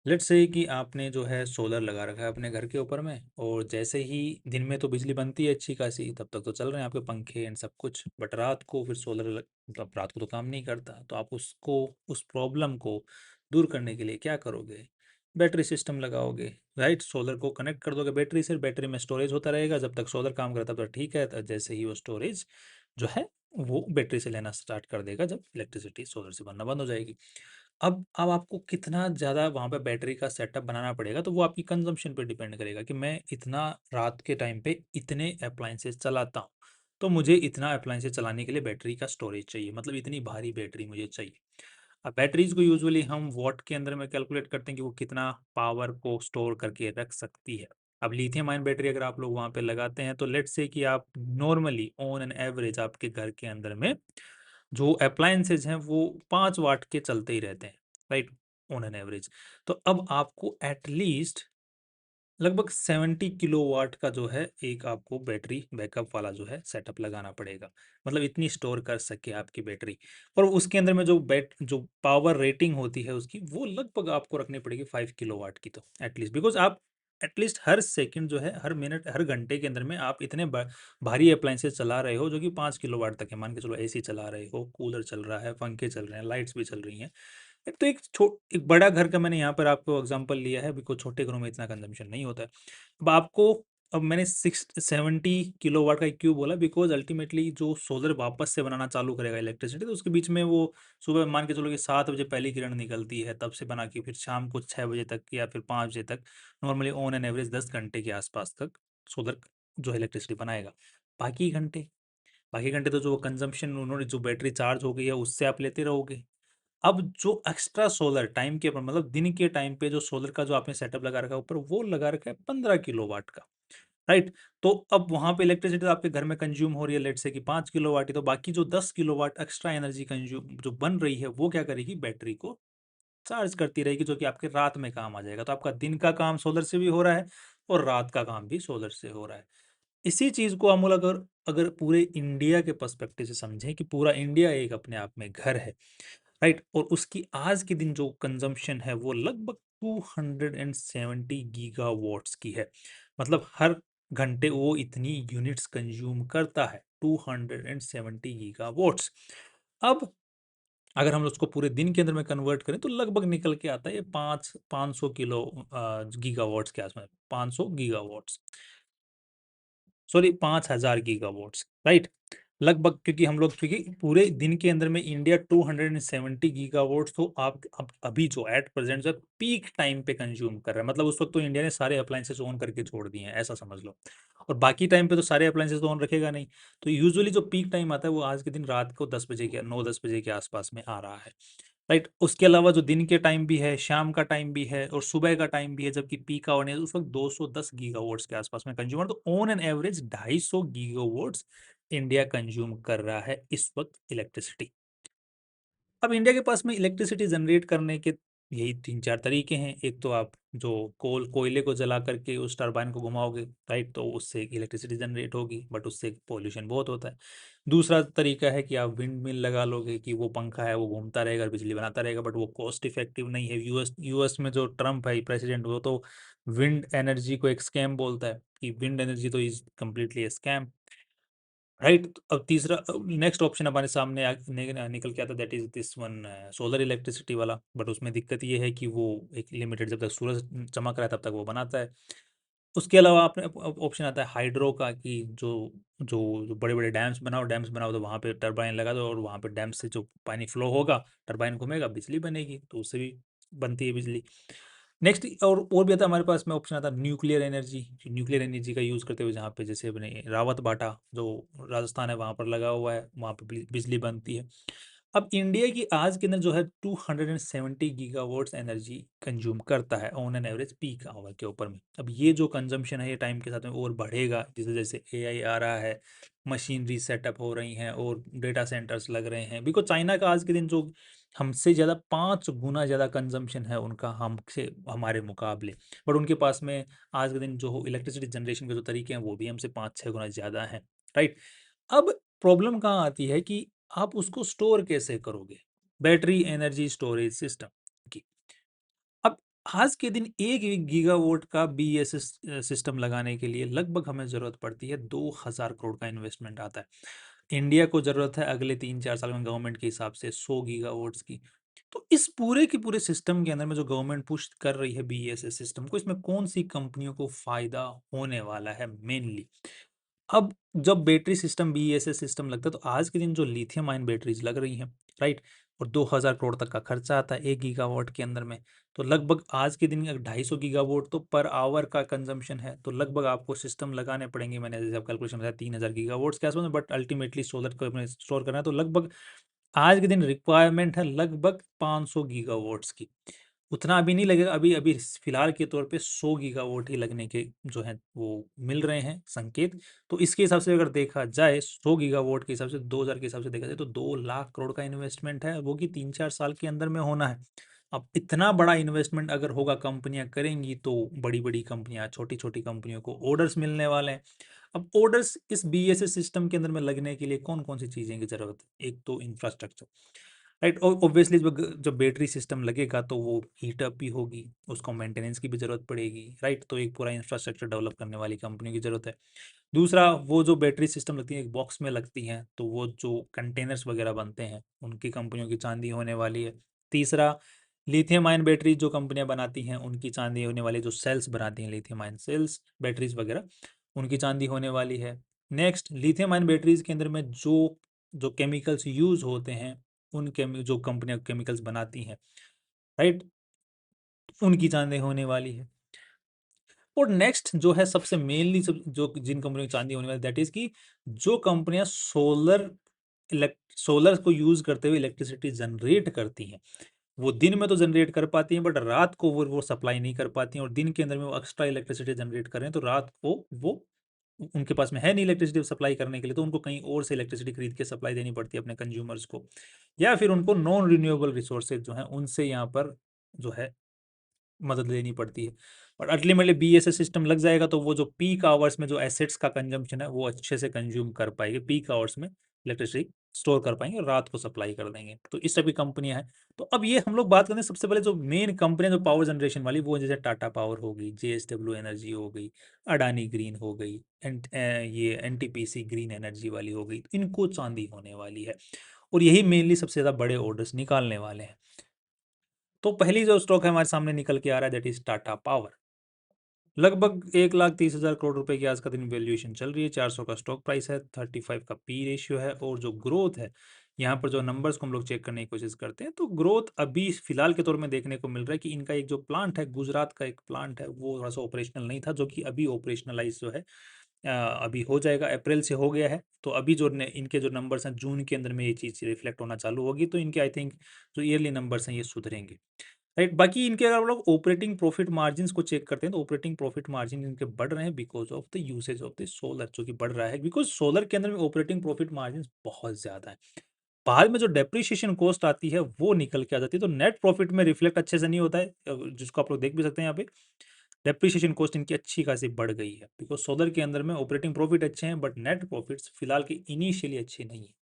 Let's say कि आपने जो है सोलर लगा रखा है अपने घर के ऊपर में, और जैसे ही दिन में तो बिजली बनती है अच्छी खासी, तब तक तो चल रहे हैं आपके पंखे एंड सब कुछ, बट रात को फिर मतलब रात को तो काम नहीं करता, तो आप उसको उस प्रॉब्लम को दूर करने के लिए क्या करोगे? बैटरी सिस्टम लगाओगे, राइट? सोलर को कनेक्ट कर दोगे बैटरी से, बैटरी में स्टोरेज होता रहेगा, जब तक सोलर काम करता है तब तक ठीक है, तो जैसे ही वो स्टोरेज जो है वो बैटरी से लेना स्टार्ट कर देगा, जब इलेक्ट्रिसिटी सोलर से बनना बंद हो जाएगी। अब आपको कितना ज़्यादा वहाँ पे बैटरी का सेटअप बनाना पड़ेगा, तो वो आपकी कंजम्पशन पे डिपेंड करेगा कि मैं इतना रात के टाइम पे इतने अप्लायंसेस चलाता हूँ, तो मुझे इतना अप्लायंसेस चलाने के लिए बैटरी का स्टोरेज चाहिए, मतलब इतनी भारी बैटरी मुझे चाहिए। अब बैटरीज को यूजुअली हम वॉट के अंदर में कैलकुलेट करते हैं कि वो कितना पावर को स्टोर करके रख सकती है। अब लिथियम आयन बैटरी अगर आप लोग वहाँ पे लगाते हैं, तो लेट्स से कि आप नॉर्मली ऑन एन एवरेज आपके घर के अंदर में जो अप्लायंसेज हैं वो 5 वाट के चलते ही रहते हैं, राइट? On an average. तो अब आपको एटलीस्ट लगभग 70 किलोवाट का जो है एक आपको बैटरी बैकअप वाला जो है सेटअप लगाना पड़ेगा, मतलब इतनी स्टोर कर सके आपकी बैटरी। और उसके अंदर में जो पावर रेटिंग होती है उसकी, वो लगभग आपको रखनी पड़ेगी 5 किलोवाट की, तो एटलीस्ट, बिकॉज आप एटलीस्ट हर सेकंड जो है, हर मिनट, हर घंटे के अंदर में आप इतने भारी अप्लायंसेस चला रहे हो जो कि 5 किलोवाट तक है। मान के चलो एसी चला रहे हो, कूलर चल रहा है, पंखे चल रहे हैं, लाइट्स भी चल रही हैं। एक बड़ा घर का मैंने यहाँ पर आपको एग्जांपल लिया है, बिकॉज़ छोटे घरों में इतना कंजम्पशन नहीं होता है। अब आपको अब मैंने 70 किलोवाट का क्यों बोला, बिकॉज़ अल्टीमेटली जो सोलर वापस से बनाना चालू करेगा इलेक्ट्रिसिटी, तो उसके बीच में वो सुबह मान के चलो कि 7 बजे पहली किरण निकलती है, तब से बना के फिर शाम को 6 बजे तक या फिर 5 बजे तक, नॉर्मली ऑन एन एवरेज 10 घंटे के आसपास तक सोलर जो है इलेक्ट्रिसिटी बनाएगा। बाकी घंटे बाकी घंटे तो जो कंजम्पशन उन्होंने जो बैटरी चार्ज हो गई है उससे आप लेते रहोगे। अब जो एक्स्ट्रा सोलर टाइम के ऊपर, मतलब दिन के टाइम पे जो सोलर का जो आपने सेटअप लगा रखा है ऊपर, वो लगा रखा है 15 किलोवाट का, राइट? तो अब वहां पे इलेक्ट्रिसिटी आपके घर में कंज्यूम हो रही है लेट से कि 5 किलोवाट ही, तो बाकी जो 10 किलोवाट एक्स्ट्रा एनर्जी कंज्यूम जो बन रही है, वो क्या करेगी? बैटरी को चार्ज करती रहेगी, जो कि आपके रात में काम आ जाएगा। तो आपका दिन का काम सोलर से भी हो रहा है और रात का काम भी सोलर से हो रहा है। इसी चीज को हम लोग अगर अगर पूरे इंडिया के पर्सपेक्टिव से समझें कि पूरा इंडिया एक अपने आप में घर है, राइट? और उसकी आज के दिन जो कंजम्पशन है वो लगभग 270 गीगावाट्स की है, मतलब हर घंटे वो इतनी यूनिट्स कंज्यूम करता है, 270 गीगावाट्स। अब अगर हम उसको पूरे दिन के अंदर में कन्वर्ट करें, तो लगभग निकल के आता है ये 500 किलो गीगावाट्स के आसपास, 500 गीगावाट्स, सॉरी 5000 गीगावाट्स, राइट? लगभग, क्योंकि हम लोग, क्योंकि पूरे दिन के अंदर में इंडिया 270 गीगावाट्स, तो आप अब अभी जो एट प्रेजेंट जो पीक टाइम पे कंज्यूम कर रहा है, मतलब उस वक्त तो इंडिया ने सारे अप्लायंसेस ऑन करके छोड़ दिए हैं, ऐसा समझ लो। और बाकी टाइम पे तो सारे अप्लायंसेस तो ऑन रखेगा नहीं। तो यूजुअली जो पीक टाइम आता है वो आज के दिन रात को 10 बजे के, 9-10 बजे के आसपास में आ रहा है, राइट? उसके अलावा जो दिन के टाइम भी है, शाम का टाइम भी है और सुबह का टाइम भी है, जबकि पीक आवर नहीं है, उस वक्त 210 गीगावाट्स के आसपास में कंज्यूमर, तो on an average 250 gigawatts India consume कर रहा है इस वक्त इलेक्ट्रिसिटी। अब इंडिया के पास में इलेक्ट्रिसिटी जनरेट करने के यही 3-4 तरीके हैं। एक तो आप जो कोयले को जला करके उस टरबाइन को घुमाओगे, राइट? तो उससे इलेक्ट्रिसिटी जनरेट होगी, बट उससे पॉल्यूशन बहुत होता है। दूसरा तरीका है कि आप विंड मिल लगा लोगे, कि वो पंखा है वो घूमता रहेगा और बिजली बनाता रहेगा, बट वो कॉस्ट इफेक्टिव नहीं है। यूएस में जो ट्रम्प है प्रेसिडेंट, वो तो विंड एनर्जी को एक स्कैम बोलता है, कि विंड एनर्जी तो इज कम्प्लीटली स्कैम, राइट? अब तीसरा नेक्स्ट ऑप्शन हमारे सामने निकल के आता, that is this one, solar electricity वाला। बट उसमें दिक्कत ये है कि वो एक लिमिटेड, जब तक सूरज चमक रहा है तब तक वो बनाता है। उसके अलावा आपने ऑप्शन आता है हाइड्रो का, कि जो बड़े बड़े डैम्स बनाओ, तो वहाँ पे टरबाइन लगा दो और वहाँ पे डैम से जो पानी फ्लो होगा, टरबाइन घूमेगा, बिजली बनेगी, तो उससे भी बनती है बिजली। नेक्स्ट और भी आता है हमारे पास में ऑप्शन आता है न्यूक्लियर एनर्जी का यूज़ करते हुए, जहाँ पे जैसे अपने रावत बाटा जो राजस्थान है वहाँ पर लगा हुआ है, वहाँ पे बिजली बनती है। अब इंडिया की आज के अंदर जो है 270 गीगावाट्स एनर्जी कंज्यूम करता है on an average peak hour के ऊपर में। अब ये जो कंजम्पशन है ये टाइम के साथ में और बढ़ेगा, जैसे जैसे एआई आ रहा है, मशीनरी सेटअप हो रही हैं और डेटा सेंटर्स लग रहे हैं। बिकॉज चाइना का आज के दिन जो हमसे ज़्यादा 5 गुना ज़्यादा कंजम्पशन है उनका, हमसे हमारे मुकाबले। बट उनके पास में आज के दिन जो इलेक्ट्रिसिटी जनरेशन के जो तरीके हैं वो भी हमसे 5-6 गुना ज़्यादा हैं, राइट? अब प्रॉब्लम कहाँ आती है कि आप उसको स्टोर कैसे करोगे? बैटरी एनर्जी स्टोरेज सिस्टम की। अब आज के दिन 1 गीगावाट का बीएसएस सिस्टम लगाने के लिए लगभग हमें ज़रूरत पड़ती है 2000 करोड़ का इन्वेस्टमेंट आता है। इंडिया को ज़रूरत है अगले 3-4 साल में गवर्नमेंट के हिसाब से 100 गीगावाट्स की। तो इस पूरे के पूरे सिस्टम के अंदर में जो गवर्नमेंट पुश कर रही है बीएसएस सिस्टम को, इसमें कौन-सी कंपनियों को फ़ायदा होने वाला है मेनली? अब जब बैटरी सिस्टम बीएसएस सिस्टम लगता है तो आज के दिन जो लिथियम आयन बैटरीज लग रही हैं, राइट, और 2000 करोड़ तक का खर्चा आता है 1 गीगावाट के अंदर में। तो लगभग आज के दिन 250 गीगावाट तो पर आवर का कंजम्पशन है, तो लगभग आपको सिस्टम लगाने पड़ेंगे। मैंने जैसे कैलकुलेशन बताया 3000 गीगावाट्स के आसपास में, बट अल्टीमेटली सोलर को स्टोर करना है तो लगभग आज के दिन रिक्वायरमेंट है लगभग 500 गीगावाट्स की। उतना अभी नहीं लगेगा, अभी अभी फिलहाल के तौर पे 100 गीगावाट ही लगने के जो है वो मिल रहे हैं संकेत। तो इसके हिसाब से अगर देखा जाए 100 गीगावाट के हिसाब से 2000 के हिसाब से देखा जाए तो 2 लाख करोड़ का इन्वेस्टमेंट है, वो कि 3-4 साल के अंदर में होना है। अब इतना बड़ा इन्वेस्टमेंट अगर होगा, कंपनियां करेंगी, तो बड़ी बड़ी कंपनियां छोटी छोटी कंपनियों को ऑर्डर्स मिलने वाले हैं। अब ऑर्डर्स इस बीएसएस सिस्टम के अंदर में लगने के लिए कौन कौन सी चीज़ें की ज़रूरत है? एक तो इंफ्रास्ट्रक्चर, राइट, ऑब्वियसली जब बैटरी सिस्टम लगेगा तो वो हीट अप भी होगी, उसको मेंटेनेंस की भी ज़रूरत पड़ेगी, राइट, तो एक पूरा इंफ्रास्ट्रक्चर डेवलप करने वाली कंपनी की ज़रूरत है। दूसरा, वो जो बैटरी सिस्टम लगती है एक बॉक्स में लगती हैं, तो वो जो कंटेनर्स वगैरह बनते हैं उनकी कंपनियों की चांदी होने वाली है। तीसरा, लिथियम आयन बैटरी जो कंपनियां बनाती हैं उनकी चांदी होने वाली है, जो सेल्स बनाती हैं लिथियम आयन सेल्स बैटरीज वगैरह, उनकी चांदी होने वाली है। नेक्स्ट, लिथियम आयन बैटरीज के अंदर में जो जो केमिकल्स यूज होते हैं, जो कंपनियां केमिकल्स बनाती हैं, राइट, उनकी चांदी होने वाली है। और नेक्स्ट जो है सबसे मेनली सब जो जिन कंपनियों की चांदी होने वाली, दैट इज कि जो कंपनियां सोलर को यूज करते हुए इलेक्ट्रिसिटी जनरेट करती हैं, वो दिन में तो जनरेट कर पाती हैं, बट रात को वो सप्लाई नहीं कर पाती हैं, और दिन के अंदर में वो एक्स्ट्रा इलेक्ट्रिसिटी जनरेट कर रहे हैं, तो रात को वो उनके पास में है नहीं इलेक्ट्रिसिटी सप्लाई करने के लिए, तो उनको कहीं और से इलेक्ट्रिसिटी खरीद के सप्लाई देनी पड़ती है अपने कंज्यूमर्स को, या फिर उनको नॉन रिन्यूएबल रिसोर्सेज जो है उनसे यहाँ पर जो है मदद लेनी पड़ती है। बट अल्टीमेटली बीएसएस सिस्टम लग जाएगा तो वो जो पीक आवर्स में जो एसेट्स का कंजम्पशन है वो अच्छे से कंज्यूम कर पाएंगे, पीक आवर्स में इलेक्ट्रिसिटी स्टोर कर पाएंगे और रात को सप्लाई कर देंगे। तो इस टाइप की कंपनियां हैं। तो अब ये हम लोग बात करते हैं सबसे पहले जो मेन कंपनियां जो पावर जनरेशन वाली, वो जैसे टाटा पावर हो गई, जेएसडब्ल्यू एनर्जी हो गई, अडानी ग्रीन हो गई, एंड ये एनटीपीसी ग्रीन एनर्जी वाली हो गई, इनको चांदी होने वाली है, और यही मेनली सबसे ज़्यादा बड़े ऑर्डर्स निकालने वाले हैं। तो पहली जो स्टॉक है हमारे सामने निकल के आ रहा है, दैट इज टाटा पावर। लगभग 1,30,000 करोड़ रुपए की आज का दिन वैल्यूएशन चल रही है, 400 का स्टॉक प्राइस है, 35 का पी रेशियो है, और जो ग्रोथ है यहाँ पर जो नंबर्स को हम लोग चेक करने की कोशिश करते हैं, तो ग्रोथ अभी फिलहाल के तौर में देखने को मिल रहा है कि इनका एक जो प्लांट है, गुजरात का एक प्लांट है, वो थोड़ा सा ऑपरेशनल नहीं था, जो कि अभी ऑपरेशनलाइज जो है अभी हो जाएगा, अप्रैल से हो गया है। तो अभी जो इनके जो नंबर्स हैं जून के अंदर में ये चीज़ रिफ्लेक्ट होना चालू होगी, तो इनके आई थिंक जो ईयरली नंबर्स हैं ये सुधरेंगे, राइट। बाकी इनके अगर हम लोग ऑपरेटिंग प्रॉफिट मार्जिन्स को चेक करते हैं, तो ऑपरेटिंग प्रॉफिट मार्जिन इनके बढ़ रहे हैं because of the usage of the solar, जो कि बढ़ रहा है बिकॉज सोलर के अंदर में ऑपरेटिंग प्रॉफिट मार्जिन बहुत ज़्यादा है। बाद में जो डेप्रिसिएशन कॉस्ट आती है वो निकल के आ जाती है, तो नेट प्रॉफिट में रिफ्लेक्ट अच्छे से नहीं होता है, जिसको आप लोग देख भी सकते हैं यहाँ पे। डेप्रिसिएशन कॉस्ट इनकी अच्छी खासी बढ़ गई है बिकॉज सोलर के अंदर में ऑपरेटिंग प्रॉफिट अच्छे हैं, बट नेट प्रॉफिट्स फिलहाल के इनिशियली अच्छे नहीं है,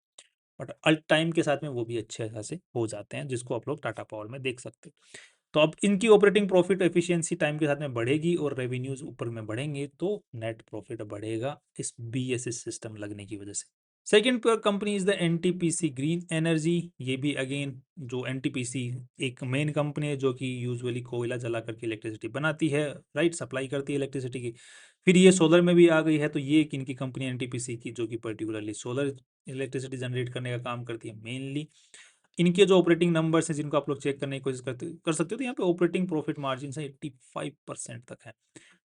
बट अल्ट टाइम के साथ में वो भी अच्छे खासे हो जाते हैं, जिसको आप लोग टाटा पावर में देख सकते हैं। तो अब इनकी ऑपरेटिंग प्रॉफिट एफिशिएंसी टाइम के साथ में बढ़ेगी और रेवेन्यूज ऊपर में बढ़ेंगे, तो नेट प्रॉफिट बढ़ेगा इस बीएसएस सिस्टम लगने की वजह से। Second company is the NTPC green energy. ये भी अगेन जो एनटीपीसी एक मेन कंपनी है जो कि यूजुअली कोयला जला करके इलेक्ट्रिसिटी बनाती है, राइट, सप्लाई करती है इलेक्ट्रिसिटी की। फिर ये सोलर में भी आ गई है, तो ये एक इनकी कंपनी एनटीपीसी की जो कि पर्टिकुलरली सोलर इलेक्ट्रिसिटी जनरेट करने का काम करती है मेनली। इनके जो ऑपरेटिंग नंबर्स हैं जिनको आप लोग चेक करने की कोशिश कर सकते हो, तो यहाँ पे ऑपरेटिंग प्रॉफिट मार्जिन है 85% तक है।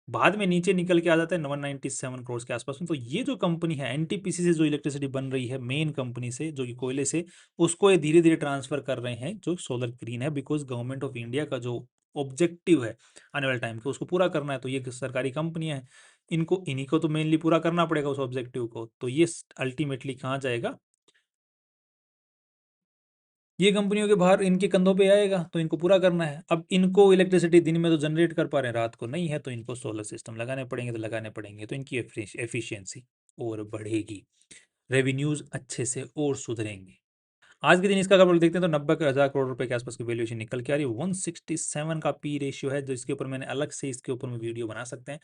बाद में नीचे निकल के आ जाता है 197 करोड़ के आसपास में। तो ये जो कंपनी है एनटीपीसी से जो इलेक्ट्रिसिटी बन रही है मेन कंपनी से जो कि कोयले से, उसको ये धीरे धीरे ट्रांसफर कर रहे हैं जो सोलर ग्रीन है, बिकॉज गवर्नमेंट ऑफ इंडिया का जो ऑब्जेक्टिव है आने वाले टाइम पे उसको पूरा करना है। तो ये सरकारी कंपनियां हैं, इनको इन्हीं को तो मेनली पूरा करना पड़ेगा उस ऑब्जेक्टिव को, तो ये अल्टीमेटली कहाँ जाएगा, ये कंपनियों के बाहर इनके कंधों पे आएगा, तो इनको पूरा करना है। अब इनको इलेक्ट्रिसिटी दिन में तो जनरेट कर पा रहे हैं, रात को नहीं है, तो इनको सोलर सिस्टम लगाने पड़ेंगे, तो लगाने पड़ेंगे तो इनकी एफिशिएंसी और बढ़ेगी, रेवेन्यूज अच्छे से और सुधरेंगे। आज के दिन इसका अगर देखते हैं तो 90,000 करोड़ रुपए के आसपास की वैल्यूएशन निकल के आ रही है। 167 का पी रेशियो है, जो इसके ऊपर मैंने अलग से इसके ऊपर में वीडियो बना सकते हैं।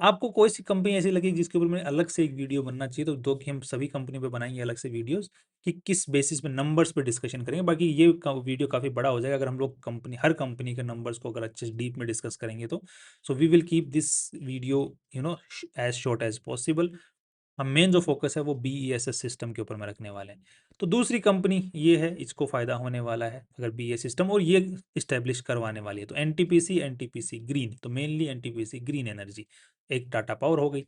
आपको कोई सी कंपनी ऐसी लगी जिसके ऊपर में अलग से एक वीडियो बनना चाहिए, तो दो कि हम सभी कंपनी पे बनाएंगे अलग से वीडियोस, कि किस बेसिस पे नंबर्स पे डिस्कशन करेंगे। बाकी ये वीडियो काफ़ी बड़ा हो जाएगा अगर हम लोग हर कंपनी के नंबर्स को अगर अच्छे से डीप में डिस्कस करेंगे तो। So we will keep this video as short as possible. हम मेन जो फोकस है वो बीईएसएस सिस्टम के ऊपर में रखने वाले हैं। तो दूसरी कंपनी ये है, इसको फायदा होने वाला है अगर बीईएस सिस्टम और ये इस्टेब्लिश करवाने वाली है। तो एनटीपीसी ग्रीन, तो मेनली एनटीपीसी ग्रीन एनर्जी, एक टाटा पावर हो गई।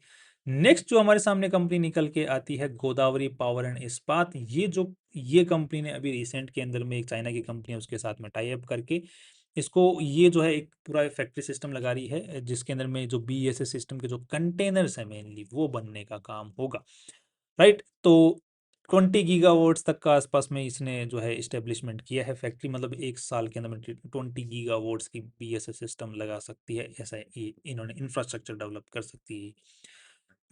नेक्स्ट जो हमारे सामने कंपनी निकल के आती है, गोदावरी पावर एंड इस्पात। ये कंपनी ने अभी रिसेंट के अंदर में एक चाइना की कंपनी है उसके साथ में टाई अप करके इसको, ये जो है एक पूरा फैक्ट्री सिस्टम लगा रही है, जिसके अंदर में जो बीएसएस सिस्टम के जो कंटेनर्स है मेनली वो बनने का काम होगा। राइट, तो 20 गीगावाट्स तक का आसपास में इसने जो है इस्टेब्लिशमेंट किया है फैक्ट्री, मतलब एक साल के अंदर में 20 गीगावाट्स की बीएसएस सिस्टम लगा सकती है, ऐसा इन्होंने इंफ्रास्ट्रक्चर डेवलप कर सकती है।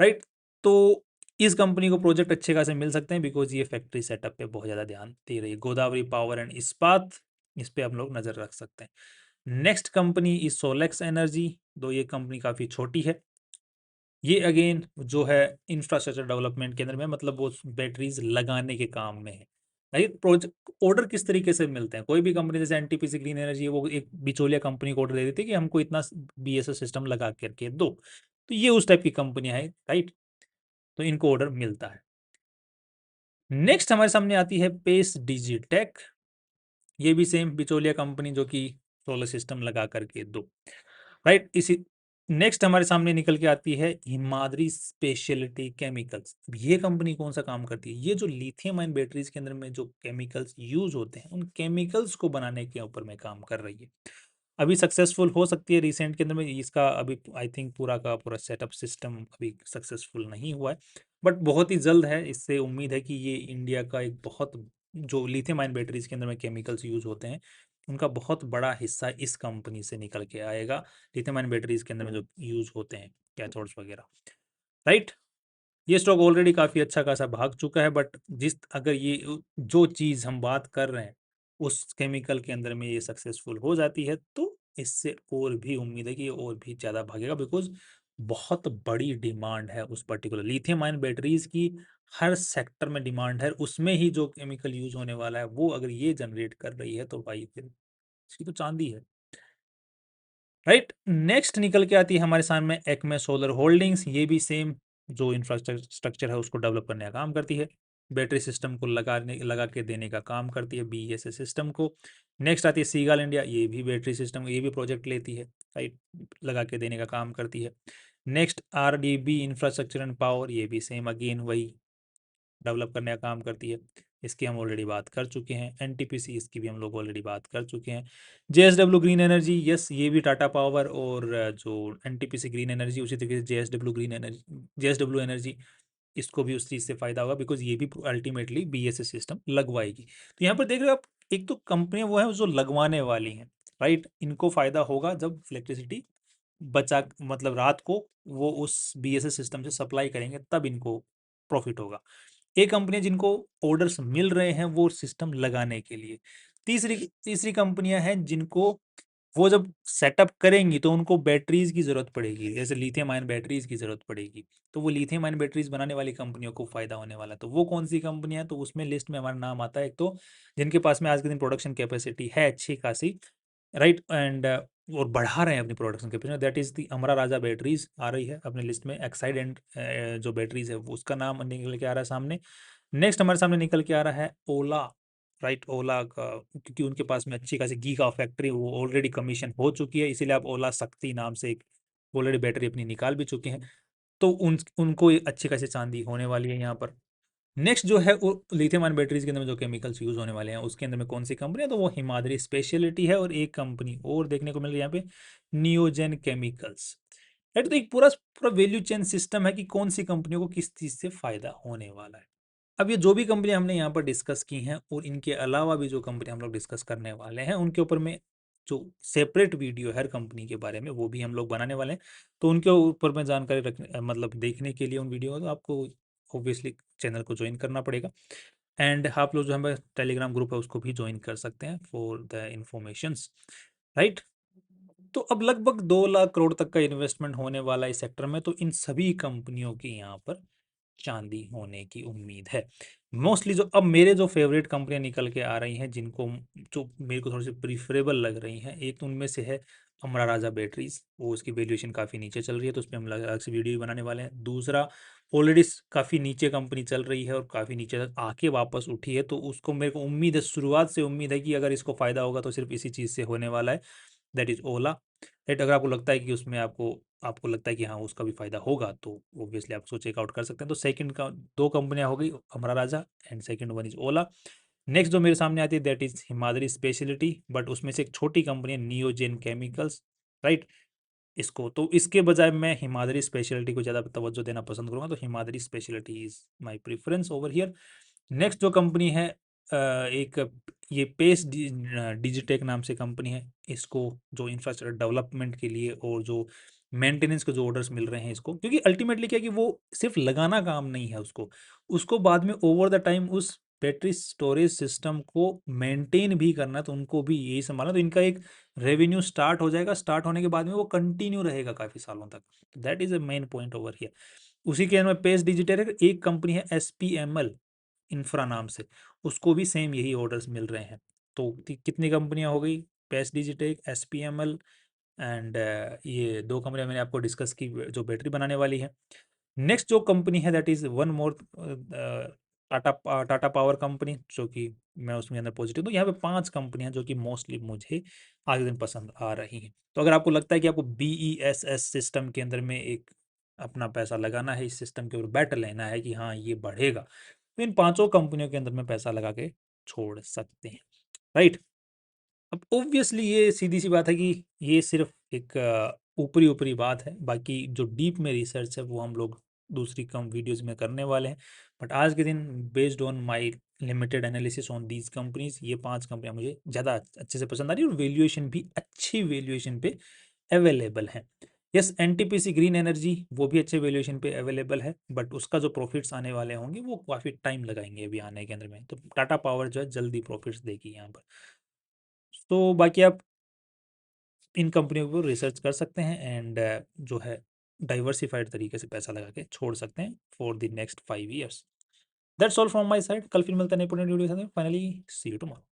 राइट, तो इस कंपनी को प्रोजेक्ट अच्छे खासे मिल सकते हैं बिकॉज ये फैक्ट्री सेटअप पे बहुत ज़्यादा ध्यान दे रही है। गोदावरी पावर एंड इस्पात, इस पे हम लोग नज़र रख सकते हैं। Next company is Solex energy, दो ये कंपनी काफ़ी छोटी है। ये अगेन जो है इंफ्रास्ट्रक्चर डेवलपमेंट के अंदर में, मतलब वो बैटरीज लगाने के काम में है। राइट, प्रोजेक्ट ऑर्डर किस तरीके से मिलते हैं, कोई भी कंपनी जैसे एनटीपीसी ग्रीन एनर्जी है, वो एक बिचौलिया कंपनी को ऑर्डर दे देती है कि हमको इतना बीएसएस सिस्टम लगा करके दो। तो ये उस टाइप की कंपनियां है। राइट, तो इनको ऑर्डर मिलता है। नेक्स्ट हमारे सामने आती है पेस डिजिटेक, ये भी सेम बिचौलिया कंपनी जो कि सोलर सिस्टम लगा करके दो। राइट, इसी नेक्स्ट हमारे सामने निकल के आती है हिमाद्री स्पेशलिटी केमिकल्स। ये कंपनी कौन सा काम करती है, ये जो लिथियम आयन बैटरीज के अंदर में जो केमिकल्स यूज होते हैं उन केमिकल्स को बनाने के ऊपर में काम कर रही है। अभी सक्सेसफुल हो सकती है, रिसेंट के अंदर में इसका अभी आई थिंक पूरा का पूरा सेटअप सिस्टम अभी सक्सेसफुल नहीं हुआ है, बट बहुत ही जल्द है। इससे उम्मीद है कि ये इंडिया का एक बहुत, जो लिथियम आयन बैटरीज के अंदर में केमिकल्स यूज होते हैं उनका बहुत बड़ा हिस्सा इस कंपनी से निकल के आएगा, लिथियम आयन बैटरीज के अंदर में जो यूज होते हैं कैथोड्स वगैरह। राइट, ये स्टॉक ऑलरेडी काफ़ी अच्छा खासा भाग चुका है, बट जिस अगर ये जो चीज़ हम बात कर रहे हैं उस केमिकल के अंदर में ये सक्सेसफुल हो जाती है तो इससे और भी उम्मीद है कि ये और भी ज़्यादा भागेगा, बिकॉज बहुत बड़ी डिमांड है उस पर्टिकुलर लिथियम आयन बैटरीज की। हर सेक्टर में डिमांड है, उसमें ही जो केमिकल यूज होने वाला है वो अगर ये जनरेट कर रही है तो भाई फिर इसकी तो चांदी है। राइट, नेक्स्ट निकल के आती है हमारे सामने एक्मे सोलर होल्डिंग्स, ये भी सेम जो इंफ्रास्ट्रक्चर है उसको डेवलप करने का काम करती है, बैटरी सिस्टम को लगा के देने का काम करती है बीएसएस सिस्टम को। नेक्स्ट आती है सीगाल इंडिया, ये भी बैटरी सिस्टम, ये भी प्रोजेक्ट लेती है। राइट, लगा के देने का काम करती है। Next RDB infrastructure and power, ये भी सेम अगेन वही डेवलप करने का काम करती है। इसकी हम ऑलरेडी बात कर चुके हैं। एनटीपीसी, इसकी भी हम लोग ऑलरेडी बात कर चुके हैं। जेएसडब्ल्यू ग्रीन एनर्जी, यस ये भी टाटा पावर और जो एनटीपीसी ग्रीन एनर्जी, उसी तरीके से जेएसडब्ल्यू एनर्जी, इसको भी उस चीज़ से फायदा होगा बिकॉज ये भी अल्टीमेटली बीएसएस सिस्टम लगवाएगी। तो यहाँ पर देख रहे हो आप, एक तो कंपनियां वो है जो लगवाने वाली हैं। राइट, इनको फायदा होगा जब इलेक्ट्रिसिटी बचा, मतलब रात को वो उस बीएसएस सिस्टम से सप्लाई करेंगे तब इनको प्रॉफिट होगा। एक कंपनी जिनको ऑर्डर्स मिल रहे हैं वो सिस्टम लगाने के लिए। तीसरी तीसरी कंपनियां हैं जिनको वो जब सेटअप करेंगी तो उनको बैटरीज की जरूरत पड़ेगी, जैसे लिथियम आयन बैटरीज की जरूरत पड़ेगी, तो वो लिथियम आयन बैटरीज बनाने वाली कंपनियों को फायदा होने वाला है। तो वो कौन सी कंपनियां हैं, तो उसमें लिस्ट में हमारा नाम आता है एक तो, जिनके पास में आज के दिन प्रोडक्शन कैपेसिटी है अच्छी खासी। राइट, एंड और बढ़ा रहे हैं अपनी production capacity, that is the Amara Raja batteries आ रही है अपने लिस्ट में। एक्साइड एंड जो बैटरीज है वो उसका नाम निकल के आ रहा है सामने। नेक्स्ट हमारे सामने निकल के आ रहा है ओला। राइट, ओला का, क्योंकि उनके पास में अच्छी खासी गीगा फैक्ट्री वो ऑलरेडी कमीशन हो चुकी है, इसीलिए आप ओला शक्ति नाम से एक ऑलरेडी बैटरी अपनी निकाल भी चुके हैं। तो उनको अच्छी खासी चांदी होने वाली है यहाँ पर। नेक्स्ट जो है वो लिथियम आयन बैटरीज के अंदर में जो केमिकल्स यूज होने वाले हैं उसके अंदर में कौन सी कंपनी है, तो वो हिमाद्री स्पेशलिटी है, और एक कंपनी और देखने को मिल रही है यहाँ पे, नियोजन केमिकल्स। राइट, तो एक पूरा पूरा वैल्यू चेन सिस्टम है कि कौन सी कंपनियों को किस चीज से फायदा होने वाला है। अब ये जो भी कंपनी हमने यहाँ पर डिस्कस की हैं और इनके अलावा भी जो कंपनी हम लोग डिस्कस करने वाले हैं उनके ऊपर में जो सेपरेट वीडियो है हर कंपनी के बारे में वो भी हम लोग बनाने वाले हैं। तो उनके ऊपर में जानकारी रखने, मतलब देखने के लिए उन वीडियो को, तो आपको ऑब्वियसली चैनल को ज्वाइन करना पड़ेगा। एंड आप लोग जो हमारे टेलीग्राम ग्रुप है उसको भी ज्वाइन कर सकते हैं फॉर द इंफॉर्मेशंस, राइट। तो अब लगभग 2 लाख करोड़ तक का इन्वेस्टमेंट होने वाला इस सेक्टर में, तो इन सभी कंपनियों की यहाँ पर चांदी होने की उम्मीद है। मोस्टली जो अब मेरे जो फेवरेट कंपनियां निकल के आ रही हैं, जिनको जो मेरे को थोड़ी सी प्रीफरेबल लग रही हैं, एक तो उनमें से है अमरा राजा बैटरीज। वो उसकी वैल्यूएशन काफ़ी नीचे चल रही है, तो उस पर हम अलग से वीडियो भी बनाने वाले हैं। दूसरा, ऑलरेडी काफ़ी नीचे कंपनी चल रही है और काफ़ी नीचे तक आके वापस उठी है, तो उसको मेरे को उम्मीद है, शुरुआत से उम्मीद है कि अगर इसको फ़ायदा होगा तो सिर्फ इसी चीज़ से होने वाला है, दैट इज़ ओला। राइट, अगर आपको लगता है कि उसमें आपको आपको लगता है कि हाँ उसका भी फायदा होगा, तो ऑब्वियसली आप उसको चेकआउट कर सकते हैं। तो सेकंड का दो कंपनियां हो गई, Amara Raja and second one is Ola. Next जो मेरे सामने आती है that is Himadri speciality, but उसमें से एक छोटी कंपनी है नियोजेन केमिकल्स, राइट। इसको तो इसके बजाय मैं हिमाद्री स्पेशलिटी को ज़्यादा तवज्जो देना पसंद करूंगा, तो Himadri speciality is my preference over here. Next जो कंपनी है एक ये पेस डिजिटेक नाम से कंपनी है। इसको जो इंफ्रास्ट्रक्चर डेवलपमेंट के लिए और जो मेंटेनेंस के जो ऑर्डर्स मिल रहे हैं इसको, क्योंकि अल्टीमेटली क्या है कि वो सिर्फ लगाना काम नहीं है, उसको उसको बाद में ओवर द टाइम उस बैटरी स्टोरेज सिस्टम को मेंटेन भी करना, तो उनको भी यही संभालना, तो इनका एक रेवेन्यू स्टार्ट हो जाएगा। स्टार्ट होने के बाद में वो कंटिन्यू रहेगा काफ़ी सालों तक। That is a main point over here. उसी के अंदर पेस डिजिटल एक कंपनी है SPML इंफ्रा नाम से, उसको भी सेम यही ऑर्डर्स मिल रहे हैं। तो कितनी कंपनियां हो गई, पेस डिजिटेक, SPML एंड ये दो कंपनियां मैंने आपको डिस्कस की जो बैटरी बनाने वाली है। नेक्स्ट जो कंपनी है that is one more, Tata power company, जो कि मैं उसमें अंदर पॉजिटिव। तो यहाँ पे 5 कंपनियां जो कि मोस्टली मुझे आज के दिन पसंद आ रही हैं। तो अगर आपको लगता है कि आपको BESS सिस्टम के अंदर में एक अपना पैसा लगाना है, इस सिस्टम के ऊपर बेट लेना है कि हाँ ये बढ़ेगा, तो इन 5 कंपनियों के अंदर में पैसा लगा के छोड़ सकते हैं, राइट। अब ऑब्वियसली ये सीधी सी बात है कि ये सिर्फ एक ऊपरी ऊपरी बात है, बाकी जो डीप में रिसर्च है वो हम लोग दूसरी कम वीडियोस में करने वाले हैं। बट आज के दिन based on my limited analysis on these companies, ये 5 कंपनियां मुझे ज़्यादा अच्छे से पसंद आ रही है, और वैल्यूएशन भी अच्छी वैल्यूएशन पे अवेलेबल है। यस, NTPC ग्रीन एनर्जी वो भी अच्छे वैल्यूएशन पे अवेलेबल है, बट उसका जो प्रॉफिट्स आने वाले होंगे वो काफ़ी टाइम लगाएंगे अभी आने के अंदर में। तो टाटा पावर जो है जल्दी प्रॉफिट्स देगी यहाँ पर। तो बाकी आप इन कंपनियों को रिसर्च कर सकते हैं एंड जो है डाइवर्सिफाइड तरीके से पैसा लगा के छोड़ सकते हैं for the next 5 years. That's all from my side. कल फिर मिलते हैं नई वीडियो के साथ। Finally see you tomorrow.